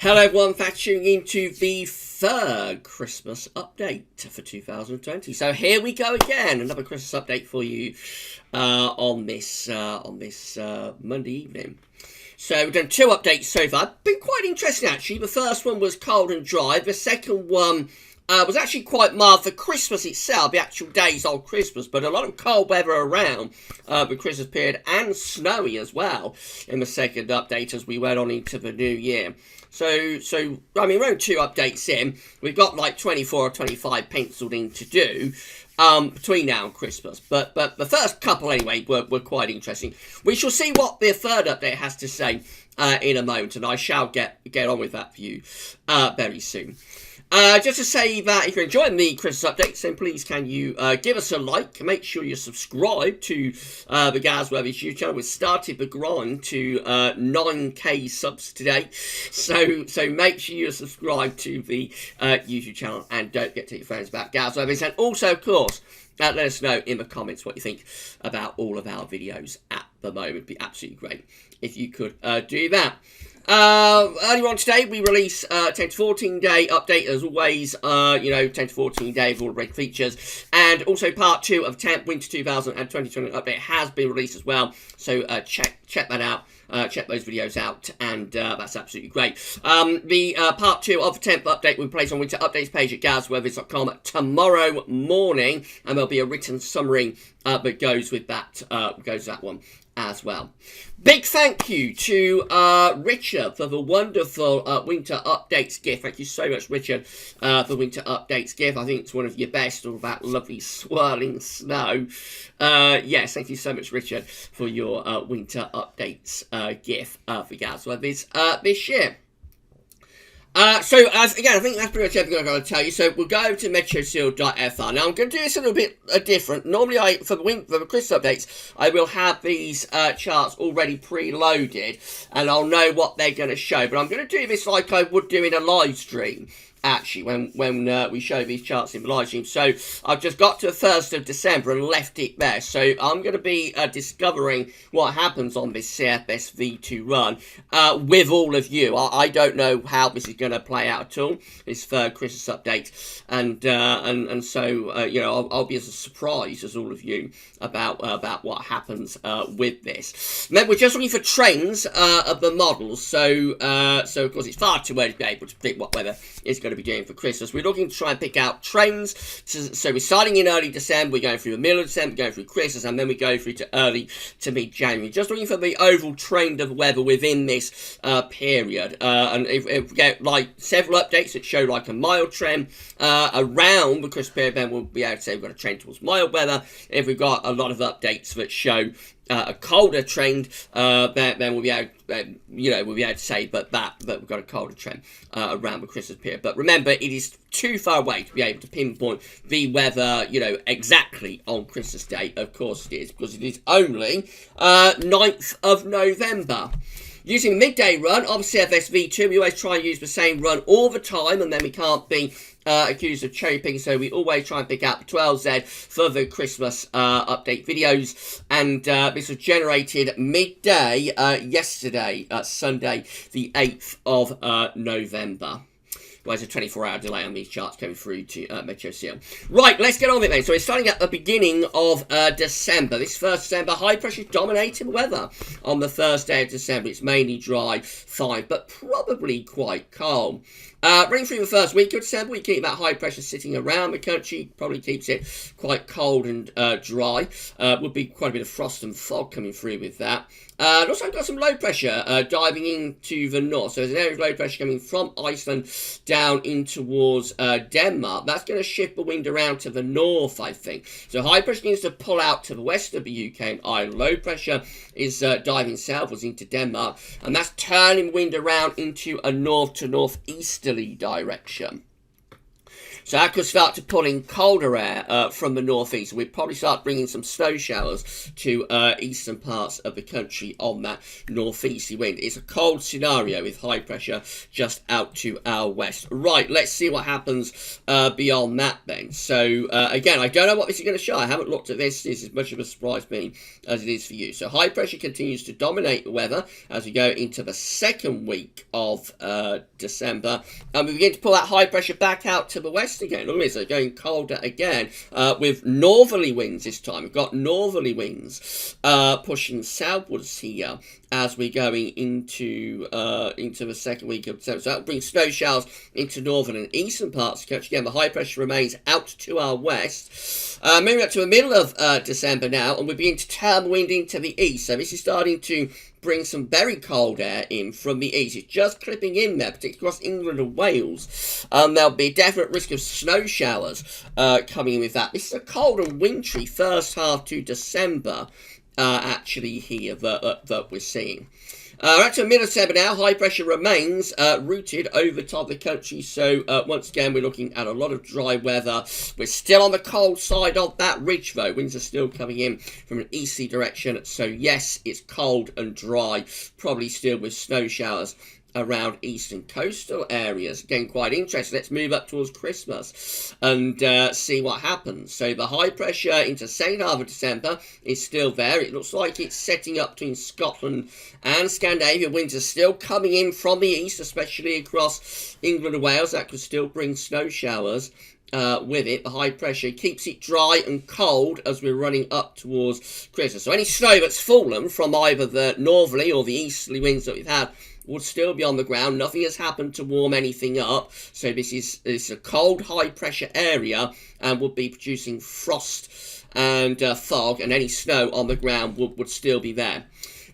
Hello everyone, thanks for tuning in to the third Christmas update for 2020. So here we go again, another Christmas update for you on this Monday evening. So we've done two updates so far. Been quite interesting actually. The first one was cold and dry. The second one was actually quite mild for Christmas itself, the actual days on Christmas, but a lot of cold weather around the Christmas period and snowy as well in the second update as we went on into the new year. So I mean, we're only two updates in. We've got like 24 or 25 penciled in to do between now and Christmas. But the first couple, anyway, were quite interesting. We shall see what the third update has to say in a moment, and I shall get on with that for you very soon. Just to say that if you're enjoying the Christmas updates, then please can you give us a like, make sure you're subscribed to the GavsWeatherVids YouTube channel. We've started the grind to 9k subs today, so make sure you're subscribed to the YouTube channel and don't forget to tell your friends about GavsWeatherVids. And also, of course, let us know in the comments what you think about all of our videos at the moment. It'd be absolutely great if you could do that. Earlier on today, we release 10 to 14 day update as always, 10 to 14 day of all the great features, and also part 2 of 10th Winter 2020 update has been released as well, so check that out. Check those videos out, and that's absolutely great. The part 2 of the 10th update will be placed on Winter Updates page at GavsWeatherVids.com tomorrow morning, and there'll be a written summary that goes with that one as well. Big thank you to Richard for the wonderful Winter Updates gift. Thank you so much, Richard, for Winter Updates gift. I think it's one of your best, all that lovely swirling snow. Yes, thank you so much, Richard, for your Winter Updates gift for GavsWeatherVids this year. Again, I think that's pretty much everything I've got to tell you. So we'll go over to metroseal.fr. Now, I'm going to do this a little bit different. Normally, for the Christmas updates, I will have these charts already preloaded, and I'll know what they're going to show. But I'm going to do this like I would do in a live stream, actually, when we show these charts in the live stream. So I've just got to the 1st of December and left it there. So I'm going to be discovering what happens on this CFS V2 run with all of you. I don't know how this is going to play out at all, this third Christmas update, and so I'll be as a surprise as all of you about what happens with this. Remember, we're just looking for trends of the models. So of course it's far too early to be able to predict what weather is going to be doing for Christmas. We're looking to try and pick out trends. So we're starting in early December, we're going through the middle of December, going through Christmas, and then we go through to early to mid-January. Just looking for the overall trend of weather within this period. And if we get like several updates that show like a mild trend around the Christmas period, then we'll be able to say we've got a trend towards mild weather. If we've got a lot of updates that show a colder trend, then we'll be able, we'll be able to say that we've got a colder trend around the Christmas period. But remember, it is too far away to be able to pinpoint the weather, exactly on Christmas Day. Of course it is, because it is only 9th of November. Using midday run of CFS V2, we always try and use the same run all the time, and then we can't be accused of cherry picking, so we always try and pick out the 12Z for the Christmas update videos. And this was generated midday yesterday, Sunday, the 8th of November. Well, there's a 24-hour delay on these charts coming through to MetroSeal. Right, let's get on with it then. So we're starting at the beginning of December. This first December, high pressure dominating weather on the first day of December. It's mainly dry, fine, but probably quite cold. Running through the first week of December, we keep that high pressure sitting around the country, probably keeps it quite cold and dry. Would be quite a bit of frost and fog coming through with that. And also got some low pressure diving into the north. So there's an area of low pressure coming from Iceland down in towards Denmark. That's going to shift the wind around to the north, I think. So high pressure needs to pull out to the west of the UK and Ireland. Low pressure is diving southwards into Denmark, and that's turning wind around into a north to northeasterly direction. So that could start to pull in colder air from the northeast. We'd probably start bringing some snow showers to eastern parts of the country on that northeasterly wind. It's a cold scenario with high pressure just out to our west. Right, let's see what happens beyond that then. So again, I don't know what this is going to show. I haven't looked at this. This is as much of a surprise to me as it is for you. So high pressure continues to dominate the weather as we go into the second week of December, and we begin to pull that high pressure back out to the west again. Look at this, going colder again with northerly winds this time. We've got northerly winds pushing southwards here as we're going into the second week of December. So that will bring snow showers into northern and eastern parts of the country. Again, the high pressure remains out to our west. Moving up to the middle of December now, and we're beginning to turn the wind into the east. So this is starting to bring some very cold air in from the east. It's just clipping in there, particularly across England and Wales. There'll be a definite risk of snow showers coming in with that. This is a cold and wintry first half to December, actually, here that we're seeing. We're at the middle of December now. High pressure remains routed over top of the country. So once again, we're looking at a lot of dry weather. We're still on the cold side of that ridge, though. Winds are still coming in from an easterly direction. So yes, it's cold and dry. Probably still with snow showers around eastern coastal areas. Again, quite interesting. Let's move up towards Christmas and see what happens. So the high pressure into second half of December is still there. It looks like it's setting up between Scotland and Scandinavia. Winds are still coming in from the east, especially across England and Wales. That could still bring snow showers with it. The high pressure keeps it dry and cold as we're running up towards Christmas. So any snow that's fallen from either the northerly or the easterly winds that we've had would still be on the ground. Nothing has happened to warm anything up. So this is a cold, high-pressure area and would be producing frost and fog, and any snow on the ground would still be there.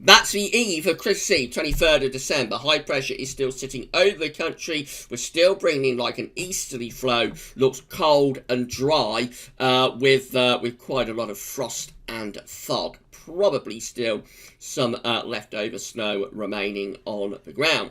That's the eve of Christmas Eve, 23rd of December. High pressure is still sitting over the country. We're still bringing in like an easterly flow. Looks cold and dry with quite a lot of frost and fog. Probably still some leftover snow remaining on the ground.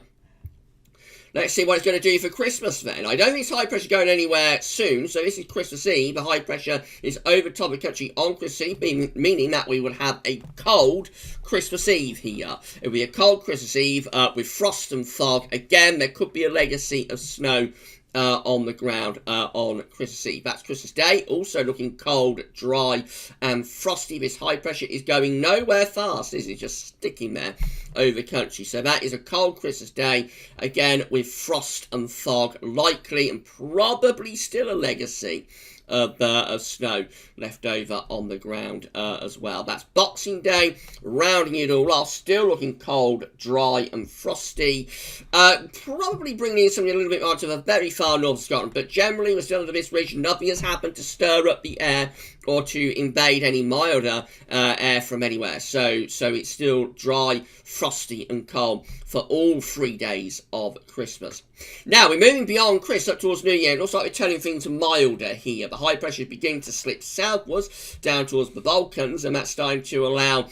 Let's see what it's going to do for Christmas then. I don't think it's high pressure going anywhere soon. So this is Christmas Eve. The high pressure is over top of the country on Christmas Eve, meaning that we would have a cold Christmas Eve here. It will be a cold Christmas Eve with frost and fog. Again, there could be a legacy of snow on the ground on Christmas Eve. That's Christmas Day, also looking cold, dry and frosty. This high pressure is going nowhere fast, is it? Just sticking there over the country. So that is a cold Christmas Day, again with frost and fog likely, and probably still a legacy of snow left over on the ground as well. That's Boxing Day, rounding it all off, still looking cold, dry and frosty. Probably bringing in something a little bit more to the very far north of Scotland, but generally we're still under this region. Nothing has happened to stir up the air or to invade any milder air from anywhere. So it's still dry, frosty and cold for all 3 days of Christmas. Now, we're moving beyond Christmas up towards New Year. It looks like we're turning things milder here. The high pressure is beginning to slip southwards down towards the Balkans, and that's starting to allow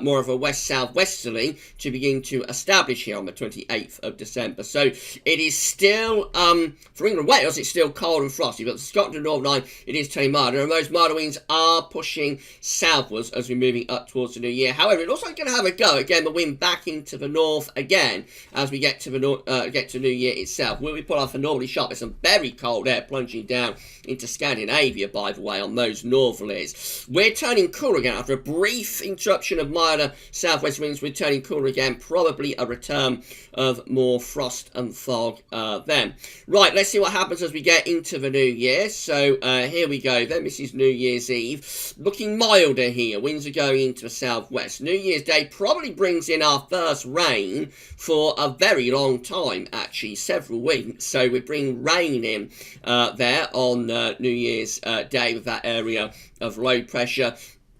more of a west-southwesterly to begin to establish here on the 28th of December. So it is still, for England and Wales, it's still cold and frosty, but Scotland and Northern Ireland, it is turning milder, and those milder winds are pushing southwards as we're moving up towards the New Year. However, it looks like it's going to have a go. Again, the wind back into the north again as we get to the get to New Year itself. When we pull off a northerly shot, there's some very cold air plunging down into Scandinavia, by the way, on those northerlies. We're turning cooler again after a brief interruption of milder southwest winds. We're turning cooler again, probably a return of more frost and fog then. Right, let's see what happens as we get into the new year. So here we go then. This is New Year's Eve. Looking milder here. Winds are going into the southwest. New Year's Day probably brings in our first rain for a very long time, actually, several weeks. So we bring rain in there on New Year's Day with that area of low pressure.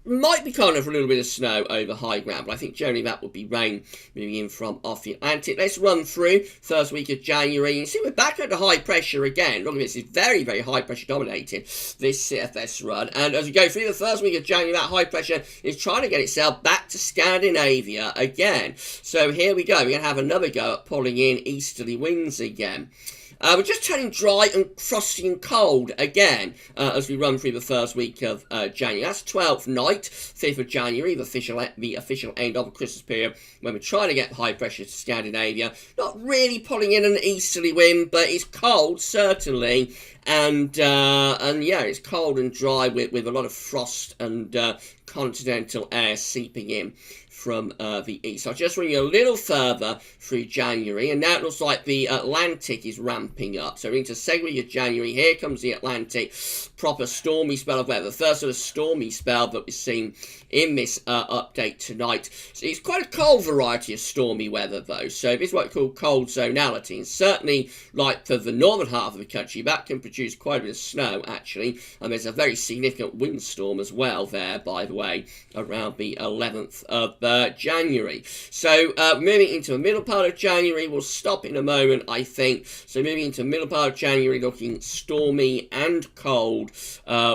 might be kind of a little bit of snow over high ground, but I think generally that would be rain moving in from off the Atlantic. Let's run through first week of January. You see we're back under high pressure again. Look at this, it's very, very high pressure dominated, this CFS run. And as we go through the first week of January, that high pressure is trying to get itself back to Scandinavia again. So here we go. We're going to have another go at pulling in easterly winds again. We're just turning dry and frosty and cold again as we run through the first week of January. That's 12th night, 5th of January, the official end of the Christmas period, when we're trying to get high pressure to Scandinavia. Not really pulling in an easterly wind, but it's cold, certainly. And yeah, it's cold and dry with a lot of frost and continental air seeping in from the east. I'll just bring you a little further through January, and now it looks like the Atlantic is ramping up. So we're into second week of January. Here comes the Atlantic, proper stormy spell of weather. The first sort of stormy spell that we've seen in this update tonight. So it's quite a cold variety of stormy weather, though. So this is what we call cold zonality, and certainly, like for the northern half of the country, that can produce quite a bit of snow, actually. And there's a very significant windstorm as well there, by the way, around the 11th of January. So moving into the middle part of January, we'll stop in a moment, I think. So moving into the middle part of January, looking stormy and cold,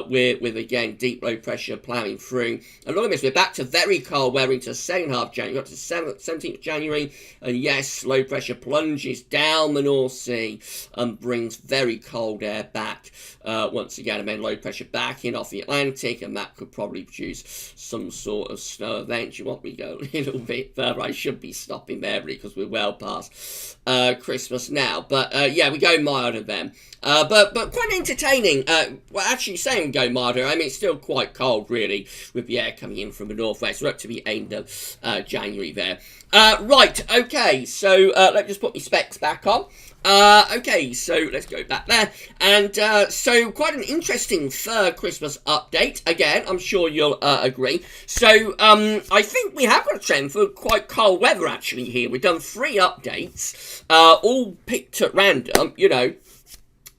with again deep low pressure ploughing through. And look at this, we're back to very cold weather into the second half of January. Got to 17th of January, and yes, low pressure plunges down the North Sea and brings very cold air back once again, and then low pressure back in off the Atlantic, and that could probably produce some sort of snow event. You want me to go a little bit further? I should be stopping there because we're well past Christmas now, but yeah, we go milder then. But quite entertaining. Well, actually saying go milder, I mean, it's still quite cold, really, with the air coming in from the northwest. We're up to the end of January there. Right, okay, so let me just put my specs back on. Okay, so let's go back there. And so quite an interesting Christmas update. Again, I'm sure you'll agree. So I think we have got a trend for quite cold weather, actually, here. We've done 3 updates, all picked at random, you know.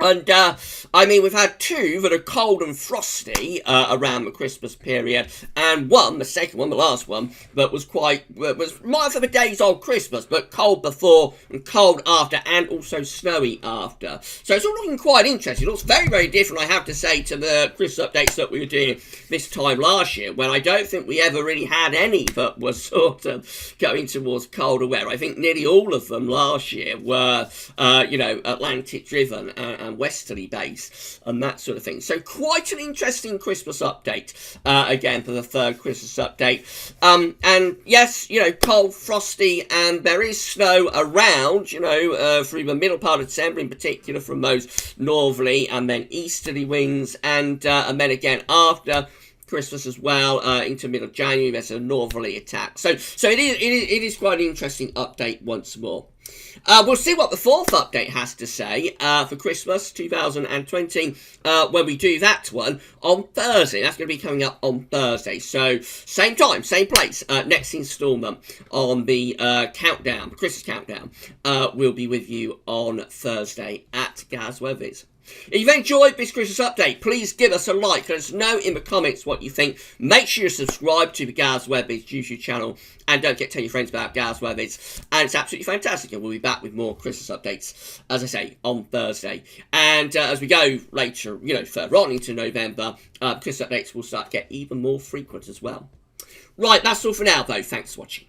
And, I mean, we've had 2 that are cold and frosty around the Christmas period, and one, the second one, the last one, that was more for the days of Christmas, but cold before and cold after, and also snowy after. So it's all looking quite interesting. It looks very, very different, I have to say, to the Christmas updates that we were doing this time last year, when I don't think we ever really had any that was sort of going towards colder weather. I think nearly all of them last year were, you know, Atlantic-driven and westerly base and that sort of thing. So quite an interesting Christmas update again for the third Christmas update. And yes, you know, cold, frosty, and there is snow around, you know, through the middle part of December in particular from those northerly and then easterly winds, and then again after Christmas as well, into middle of January, there's a northerly attack. So it is quite an interesting update once more. We'll see what the fourth update has to say for Christmas 2020 when we do that one on Thursday. That's going to be coming up on Thursday. So same time, same place. Next instalment on the countdown, the Christmas countdown, will be with you on Thursday at GavsWeatherVids. If you've enjoyed this Christmas update, please give us a like. Let us know in the comments what you think. Make sure you subscribe to the GavsWeatherVids YouTube channel, and don't forget to tell your friends about GavsWeatherVids. And it's absolutely fantastic, and we'll be back with more Christmas updates, as I say, on Thursday. And as we go later, you know, further on into November, Christmas updates will start to get even more frequent as well. Right, that's all for now, though. Thanks for watching.